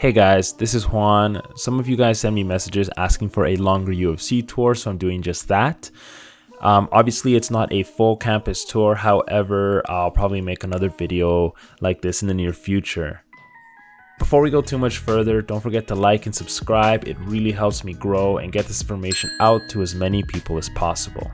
Hey guys, this is Juan. Some of you guys send me messages asking for a longer UFC tour, so I'm doing just that. Obviously, it's not a full campus tour. However, I'll probably make another video like this in the near future. Before we go too much further, don't forget to like and subscribe. It really helps me grow and get this information out to as many people as possible.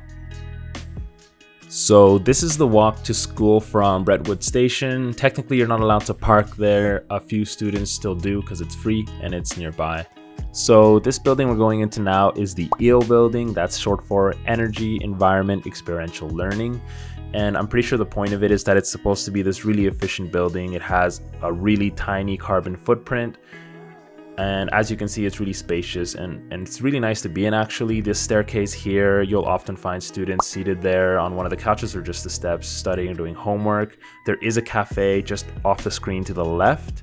So this is the walk to school from Brentwood Station. Technically, you're not allowed to park there. A few students still do because it's free and it's nearby. So this building we're going into now is the EO building. That's short for Energy, Environment, Experiential Learning. And I'm pretty sure the point of it is that it's supposed to be this really efficient building. It has a really tiny carbon footprint. And as you can see, it's really spacious and it's really nice to be in actually. This staircase here, you'll often find students seated there on one of the couches or just the steps studying or doing homework. There is a cafe just off the screen to the left.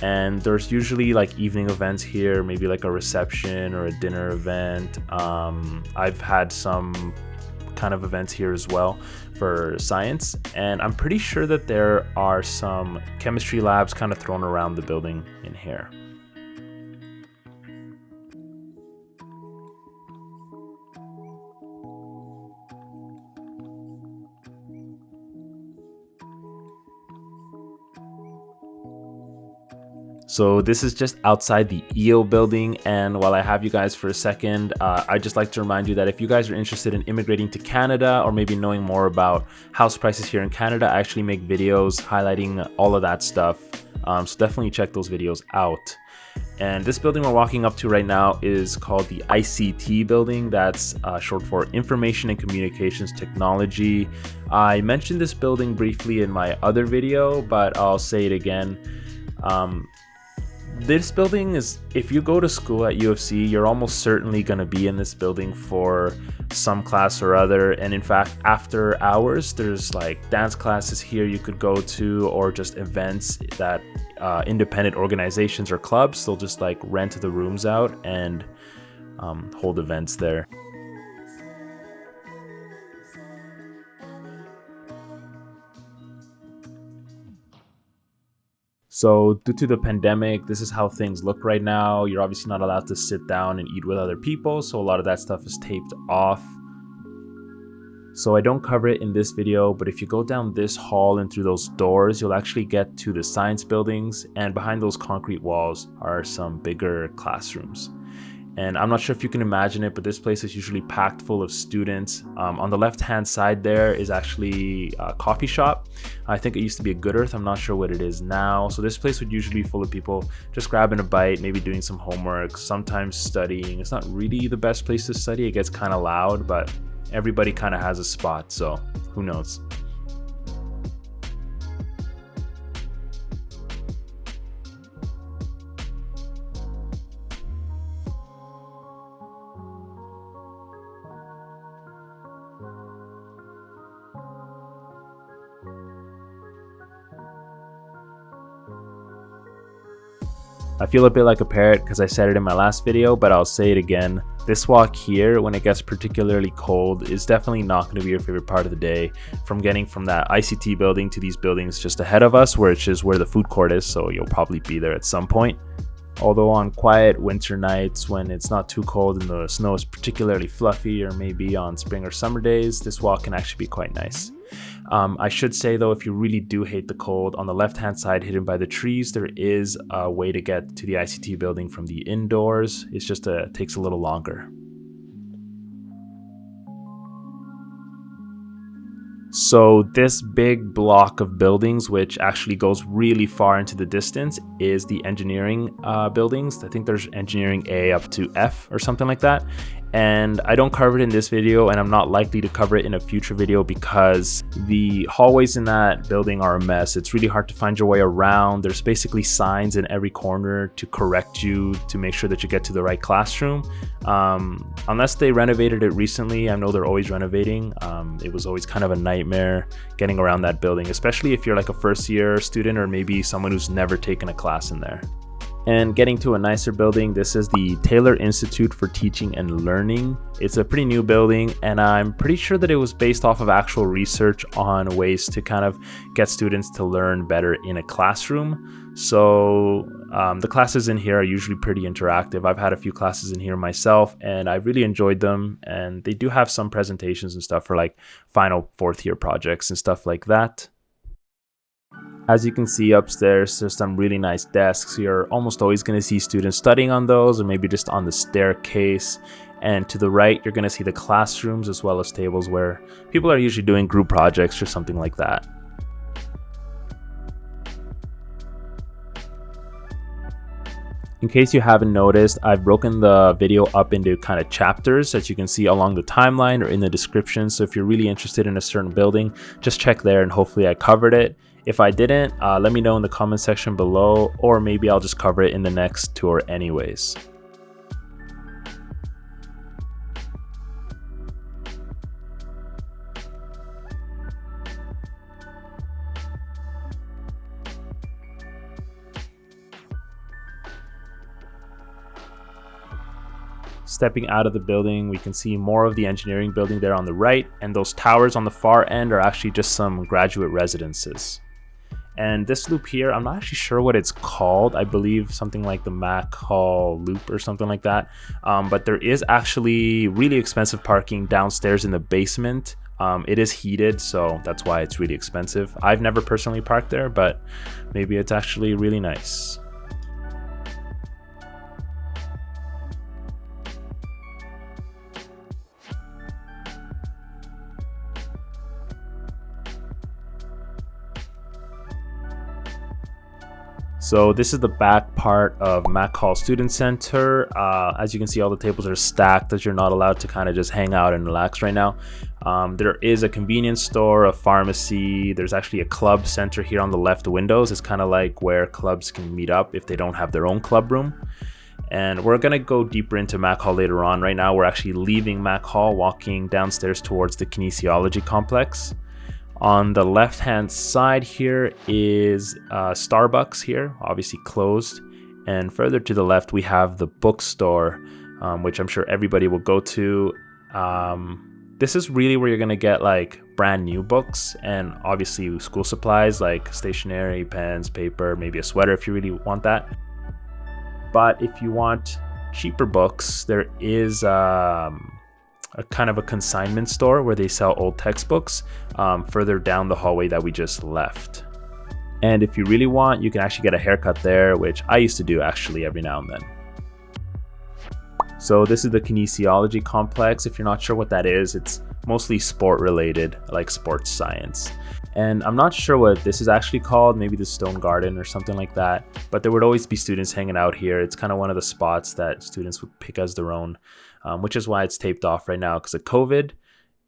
And there's usually like evening events here, maybe like a reception or a dinner event. I've had some kind of events here as well for science. And I'm pretty sure that there are some chemistry labs kind of thrown around the building in here. So this is just outside the EO building, and while I have you guys for a second, I'd just like to remind you that if you guys are interested in immigrating to Canada or maybe knowing more about house prices here in Canada, I actually make videos highlighting all of that stuff, so definitely check those videos out. And this building we're walking up to right now is called the ICT building. That's short for Information and Communications Technology. I mentioned this building briefly in my other video, but I'll say it again. This building is, if you go to school at UFC, you're almost certainly going to be in this building for some class or other. And in fact, after hours, there's like dance classes here you could go to, or just events that independent organizations or clubs, they'll just like rent the rooms out and hold events there. So due to the pandemic, this is how things look right now. You're obviously not allowed to sit down and eat with other people, so a lot of that stuff is taped off. So I don't cover it in this video, but if you go down this hall and through those doors, you'll actually get to the science buildings, and behind those concrete walls are some bigger classrooms. And I'm not sure if you can imagine it, but this place is usually packed full of students. On the left-hand side there is actually a coffee shop. I think it used to be a Good Earth. I'm not sure what it is now. So this place would usually be full of people just grabbing a bite, maybe doing some homework, sometimes studying. It's not really the best place to study. It gets kind of loud, but everybody kind of has a spot, so who knows. I feel a bit like a parrot because I said it in my last video, but I'll say it again. This walk here, when it gets particularly cold, is definitely not going to be your favorite part of the day. From getting from that ICT building to these buildings just ahead of us, which is where the food court is, so you'll probably be there at some point. Although on quiet winter nights when it's not too cold and the snow is particularly fluffy, or maybe on spring or summer days, this walk can actually be quite nice. I should say though, if you really do hate the cold, on the left hand side hidden by the trees, there is a way to get to the ICT building from the indoors. It's just takes a little longer. So this big block of buildings, which actually goes really far into the distance, is the engineering buildings. I think there's engineering A up to F or something like that. And I don't cover it in this video, and I'm not likely to cover it in a future video because the hallways in that building are a mess. It's really hard to find your way around. There's basically signs in every corner to correct you to make sure that you get to the right classroom. Unless they renovated it recently, I know they're always renovating. It was always kind of a nightmare getting around that building, especially if you're like a first year student or maybe someone who's never taken a class in there. And getting to a nicer building, this is the Taylor Institute for Teaching and Learning. It's a pretty new building, and I'm pretty sure that it was based off of actual research on ways to kind of get students to learn better in a classroom. So The classes in here are usually pretty interactive. I've had a few classes in here myself, and I really enjoyed them. And they do have some presentations and stuff for like final fourth year projects and stuff like that. As you can see upstairs, there's some really nice desks. You're almost always going to see students studying on those, or maybe just on the staircase. And to the right, you're going to see the classrooms as well as tables where people are usually doing group projects or something like that. In case you haven't noticed, I've broken the video up into kind of chapters that you can see along the timeline or in the description. So if you're really interested in a certain building, just check there and hopefully I covered it. If I didn't, let me know in the comment section below, or maybe I'll just cover it in the next tour anyways. Stepping out of the building, we can see more of the engineering building there on the right, and those towers on the far end are actually just some graduate residences. And this loop here, I'm not actually sure what it's called. I believe something like the Mac Hall Loop or something like that. But there is actually really expensive parking downstairs in the basement. It is heated, so that's why it's really expensive. I've never personally parked there, but maybe it's actually really nice. So this is the back part of Mac Hall Student Center. As you can see, all the tables are stacked as you're not allowed to kind of just hang out and relax right now. There is a convenience store, a pharmacy. There's actually a club center here on the left windows. It's kind of like where clubs can meet up if they don't have their own club room. And we're gonna go deeper into Mac Hall later on. Right now, we're actually leaving Mac Hall, walking downstairs towards the Kinesiology Complex. On the left-hand side here is Starbucks here, obviously closed. And further to the left, we have the bookstore, which I'm sure everybody will go to. This is really where you're gonna get like brand new books and obviously school supplies like stationery, pens, paper, maybe a sweater if you really want that. But if you want cheaper books, there is a kind of a consignment store where they sell old textbooks further down the hallway that we just left. And if you really want, you can actually get a haircut there, which I used to do actually every now and then. So this is the Kinesiology Complex. If you're not sure what that is, it's mostly sport related, like sports science. And I'm not sure what this is actually called, maybe the Stone Garden or something like that, but there would always be students hanging out here. It's kind of one of the spots that students would pick as their own, which is why it's taped off right now because of COVID.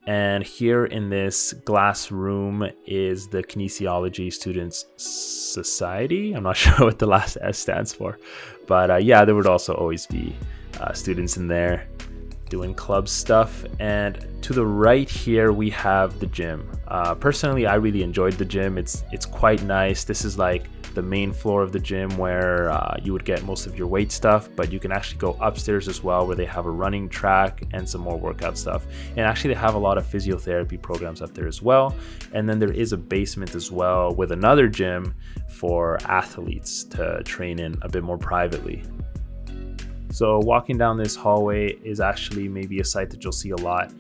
And here in this glass room is the Kinesiology Students Society. I'm not sure what the last S stands for, but yeah, there would also always be students in there doing club stuff. And to the right here, we have the gym. Personally, I really enjoyed the gym. It's quite nice. This is like the main floor of the gym where you would get most of your weight stuff, but you can actually go upstairs as well where they have a running track and some more workout stuff. And actually they have a lot of physiotherapy programs up there as well. And then there is a basement as well with another gym for athletes to train in a bit more privately. So walking down this hallway is actually maybe a sight that you'll see a lot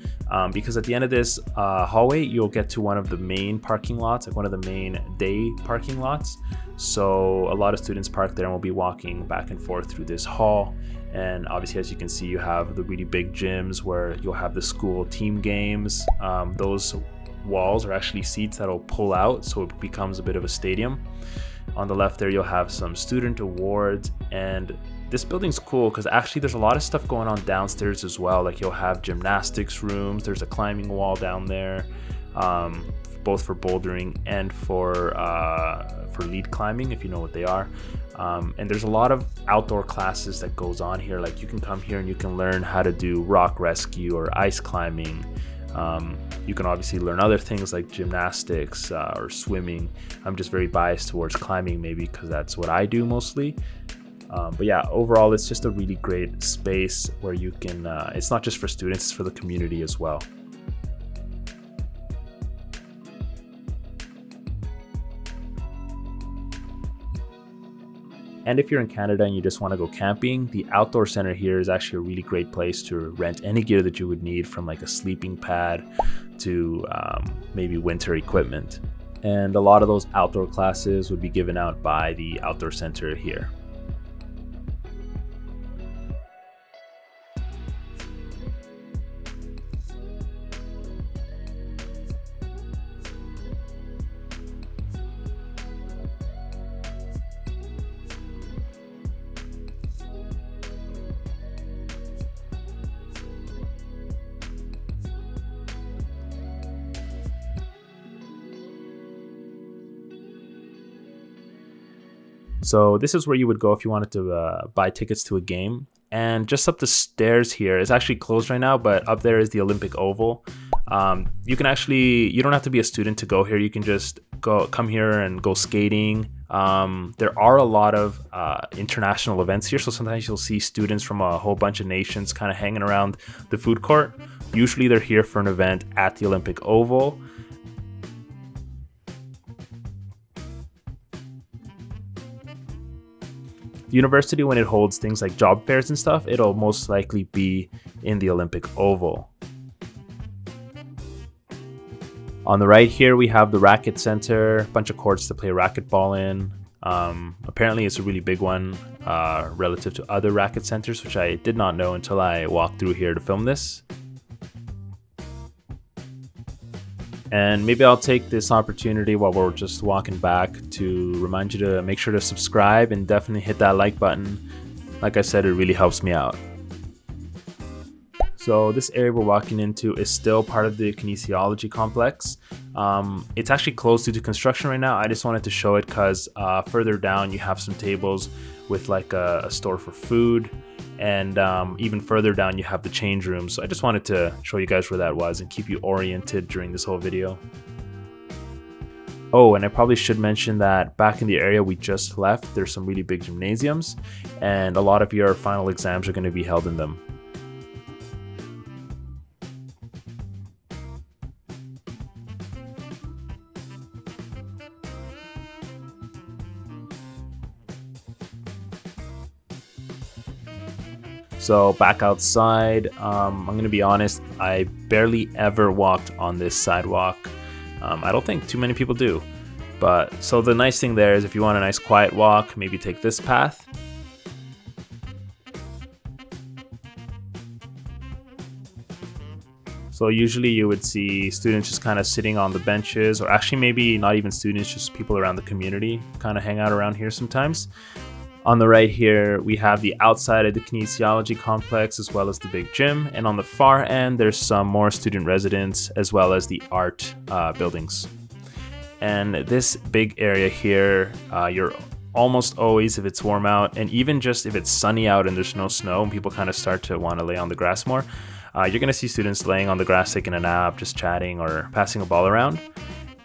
because at the end of this hallway, you'll get to one of the main parking lots, like one of the main day parking lots. So a lot of students park there and will be walking back and forth through this hall. And obviously, as you can see, you have the really big gyms where you'll have the school team games. Those walls are actually seats that'll pull out, so it becomes a bit of a stadium. On the left there, you'll have some student awards, and this building's cool because actually there's a lot of stuff going on downstairs as well. Like you'll have gymnastics rooms, there's a climbing wall down there, both for bouldering and for lead climbing, if you know what they are. And there's a lot of outdoor classes that goes on here. Like you can come here and you can learn how to do rock rescue or ice climbing. You can obviously learn other things like gymnastics or swimming. I'm just very biased towards climbing maybe because that's what I do mostly. But yeah, overall, it's just a really great space where you can, it's not just for students, it's for the community as well. And if you're in Canada and you just want to go camping, the outdoor center here is actually a really great place to rent any gear that you would need, from like a sleeping pad to maybe winter equipment. And a lot of those outdoor classes would be given out by the outdoor center here. So this is where you would go if you wanted to buy tickets to a game. And just up the stairs here, it's actually closed right now, but up there is the Olympic Oval. You don't have to be a student to go here. You can just come here and go skating. There are a lot of international events here, so sometimes you'll see students from a whole bunch of nations kind of hanging around the food court. Usually they're here for an event at the Olympic Oval. The university, when it holds things like job fairs and stuff, it'll most likely be in the Olympic Oval. On the right here, we have the racket center, a bunch of courts to play racquetball in. Apparently it's a really big one relative to other racket centers, which I did not know until I walked through here to film this. And maybe I'll take this opportunity while we're just walking back to remind you to make sure to subscribe and definitely hit that like button. Like I said, it really helps me out. So this area we're walking into is still part of the Kinesiology Complex. It's actually closed due to construction right now. I just wanted to show it because further down you have some tables with like a store for food. And even further down you have the change room. So I just wanted to show you guys where that was and keep you oriented during this whole video. Oh, and I probably should mention that back in the area we just left, there's some really big gymnasiums, and a lot of your final exams are going to be held in them. So back outside, I'm gonna be honest, I barely ever walked on this sidewalk. I don't think too many people do. But so the nice thing there is if you want a nice quiet walk, maybe take this path. So usually you would see students just kind of sitting on the benches, or actually maybe not even students, just people around the community kind of hang out around here sometimes. On the right here, we have the outside of the Kinesiology Complex as well as the big gym. And on the far end, there's some more student residence as well as the art buildings. And this big area here, you're almost always, if it's warm out, and even just if it's sunny out and there's no snow and people kind of start to want to lay on the grass more, you're going to see students laying on the grass taking a nap, just chatting or passing a ball around.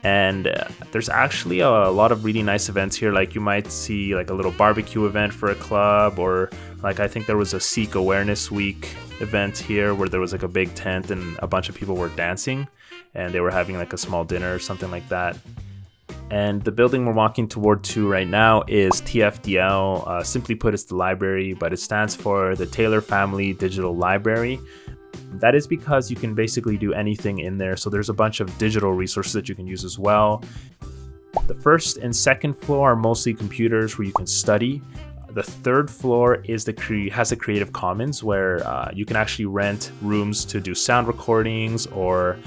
And there's actually a lot of really nice events here. Like you might see like a little barbecue event for a club, or like I think there was a Sikh Awareness Week event here where there was like a big tent and a bunch of people were dancing and they were having like a small dinner or something like that. And the building we're walking toward to right now is TFDL. Simply put, it's the library, but it stands for the Taylor Family Digital Library. That is because you can basically do anything in there. So there's a bunch of digital resources that you can use as well. The first and second floor are mostly computers where you can study. The third floor is has the Creative Commons, where you can actually rent rooms to do sound recordings, or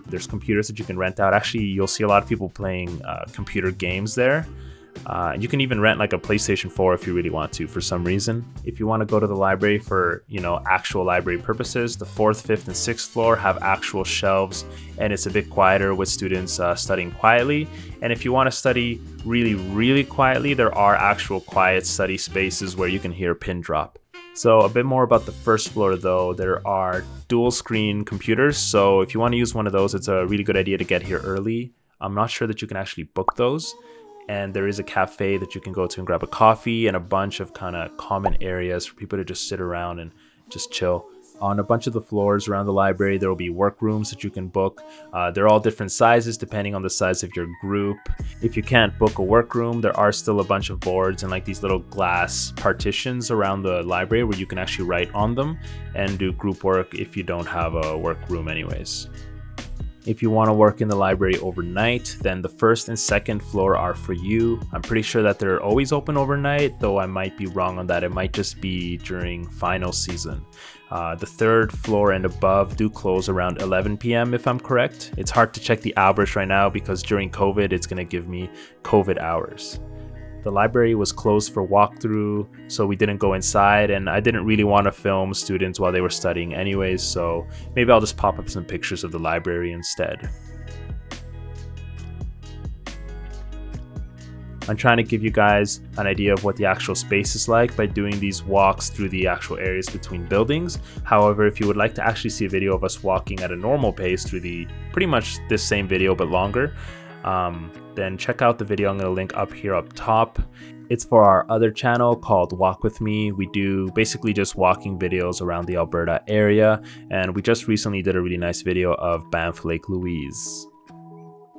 there's computers that you can rent out. Actually, you'll see a lot of people playing computer games there. You can even rent like a PlayStation 4 if you really want to for some reason. If you want to go to the library for, actual library purposes, the 4th, 5th, and 6th floor have actual shelves, and it's a bit quieter with students studying quietly. And if you want to study really, really quietly, there are actual quiet study spaces where you can hear a pin drop. So a bit more about the first floor though, there are dual screen computers. So if you want to use one of those, it's a really good idea to get here early. I'm not sure that you can actually book those. And there is a cafe that you can go to and grab a coffee, and a bunch of kind of common areas for people to just sit around and just chill. On a bunch of the floors around the library, there will be workrooms that you can book. They're all different sizes depending on the size of your group. If you can't book a workroom, there are still a bunch of boards and like these little glass partitions around the library where you can actually write on them and do group work if you don't have a workroom anyways. If you want to work in the library overnight, then the first and second floor are for you. I'm pretty sure that they're always open overnight, though I might be wrong on that. It might just be during final season. The third floor and above do close around 11 p.m. if I'm correct. It's hard to check the hours right now because during COVID, it's going to give me COVID hours. The library was closed for walkthrough, so we didn't go inside, and I didn't really want to film students while they were studying anyways, so maybe I'll just pop up some pictures of the library instead. I'm trying to give you guys an idea of what the actual space is like by doing these walks through the actual areas between buildings. However, if you would like to actually see a video of us walking at a normal pace through the pretty much this same video but longer, then check out the video I'm going to link up here up top. It's for our other channel called Walk With Me. We do basically just walking videos around the Alberta area, and we just recently did a really nice video of Banff Lake Louise.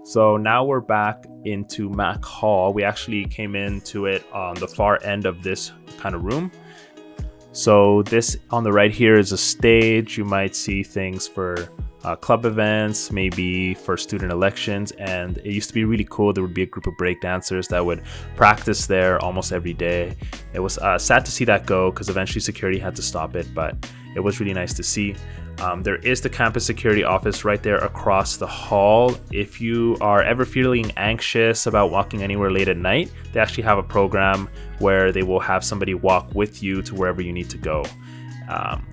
So now we're back into Mac Hall. We actually came into it on the far end of this kind of room. So this on the right here is a stage. You might see things for club events, maybe for student elections, and it used to be really cool. There would be a group of breakdancers that would practice there almost every day. It was sad to see that go because eventually security had to stop it, but it was really nice to see. There is the campus security office right there across the hall. If you are ever feeling anxious about walking anywhere late at night, they actually have a program where they will have somebody walk with you to wherever you need to go.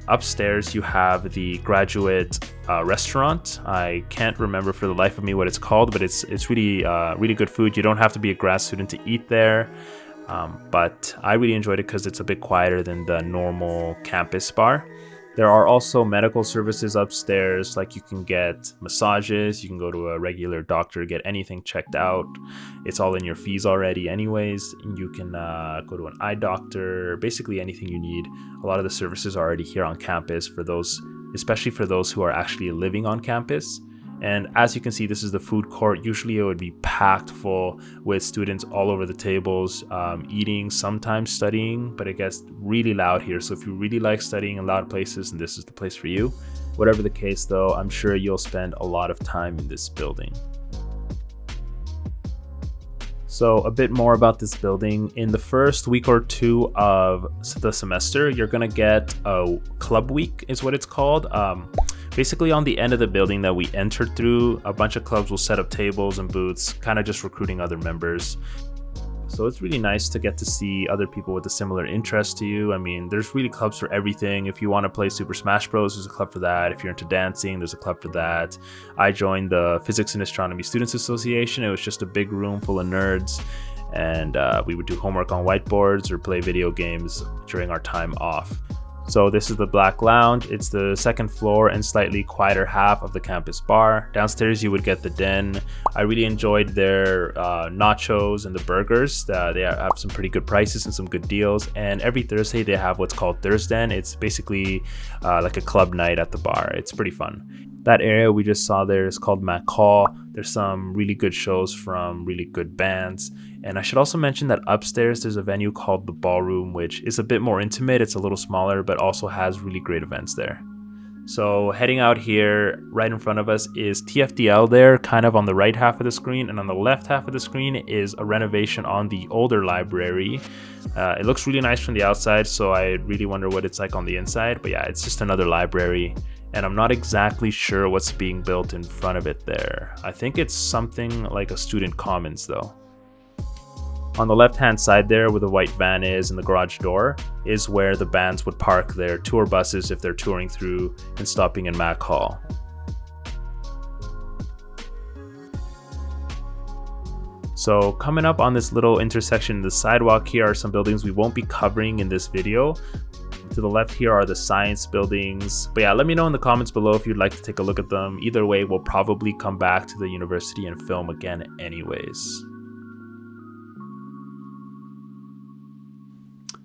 Upstairs you have the graduate restaurant. I can't remember for the life of me what it's called, but it's really good food. You don't have to be a grad student to eat there, but I really enjoyed it because it's a bit quieter than the normal campus bar. There are also medical services upstairs, like you can get massages, you can go to a regular doctor, get anything checked out. It's all in your fees already anyways. You can go to an eye doctor, basically anything you need. A lot of the services are already here on campus for those, especially for those who are actually living on campus. And as you can see, this is the food court. Usually it would be packed full with students all over the tables, eating, sometimes studying, but it gets really loud here. So if you really like studying in loud places, then this is the place for you. Whatever the case though, I'm sure you'll spend a lot of time in this building. So a bit more about this building. In the first week or two of the semester, you're gonna get a club week is what it's called. Basically on the end of the building that we entered through, a bunch of clubs will set up tables and booths, kind of just recruiting other members. So it's really nice to get to see other people with a similar interest to you. I mean, there's really clubs for everything. If you want to play Super Smash Bros, there's a club for that. If you're into dancing, there's a club for that. I joined the Physics and Astronomy Students Association. It was just a big room full of nerds, and we would do homework on whiteboards or play video games during our time off. So this is the Black Lounge. It's the second floor and slightly quieter half of the campus bar. Downstairs you would get the Den. I really enjoyed their nachos and the burgers. They have some pretty good prices and some good deals. And every Thursday they have what's called Thursden. It's basically like a club night at the bar. It's pretty fun. That area we just saw there is called Mac Hall. There's some really good shows from really good bands. And I should also mention that upstairs there's a venue called the Ballroom, which is a bit more intimate. It's a little smaller, but also has really great events there. So heading out here, right in front of us is TFDL there, kind of on the right half of the screen. And on the left half of the screen is a renovation on the older library. It looks really nice from the outside, so I really wonder what it's like on the inside. But yeah, it's just another library. And I'm not exactly sure what's being built in front of it there. I think it's something like a student commons though. On the left-hand side there where the white van is and the garage door is where the bands would park their tour buses if they're touring through and stopping in Mac Hall. So coming up on this little intersection in the sidewalk here are some buildings we won't be covering in this video. To the left here are the science buildings. But yeah, let me know in the comments below if you'd like to take a look at them. Either way, we'll probably come back to the university and film again anyways.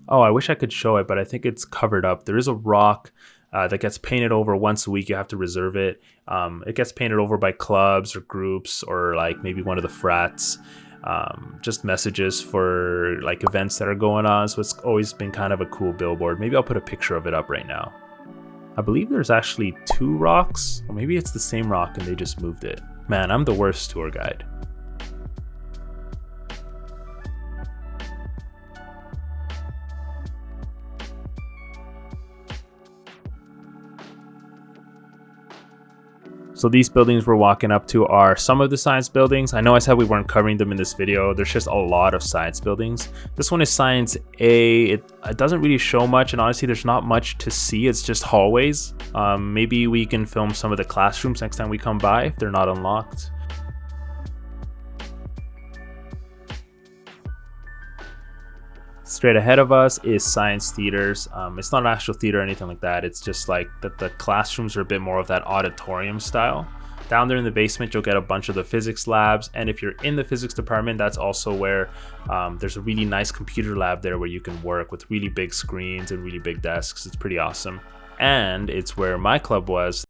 Oh, I wish I could show it, but I think it's covered up. There is a rock that gets painted over once a week. You have to reserve it. It gets painted over by clubs or groups or like maybe one of the frats. Just messages for like events that are going on. So it's always been kind of a cool billboard. Maybe I'll put a picture of it up right now. I believe there's actually 2 rocks, or maybe it's the same rock and they just moved it. Man, I'm the worst tour guide. So these buildings we're walking up to are some of the science buildings. I know I said we weren't covering them in this video. There's just a lot of science buildings. This one is Science A. It doesn't really show much, and honestly, there's not much to see. It's just hallways. Maybe we can film some of the classrooms next time we come by if they're not unlocked. Straight ahead of us is science theaters. It's not an actual theater or anything like that. It's just like that the classrooms are a bit more of that auditorium style. Down there in the basement, you'll get a bunch of the physics labs. And if you're in the physics department, that's also where there's a really nice computer lab there where you can work with really big screens and really big desks. It's pretty awesome. And it's where my club was.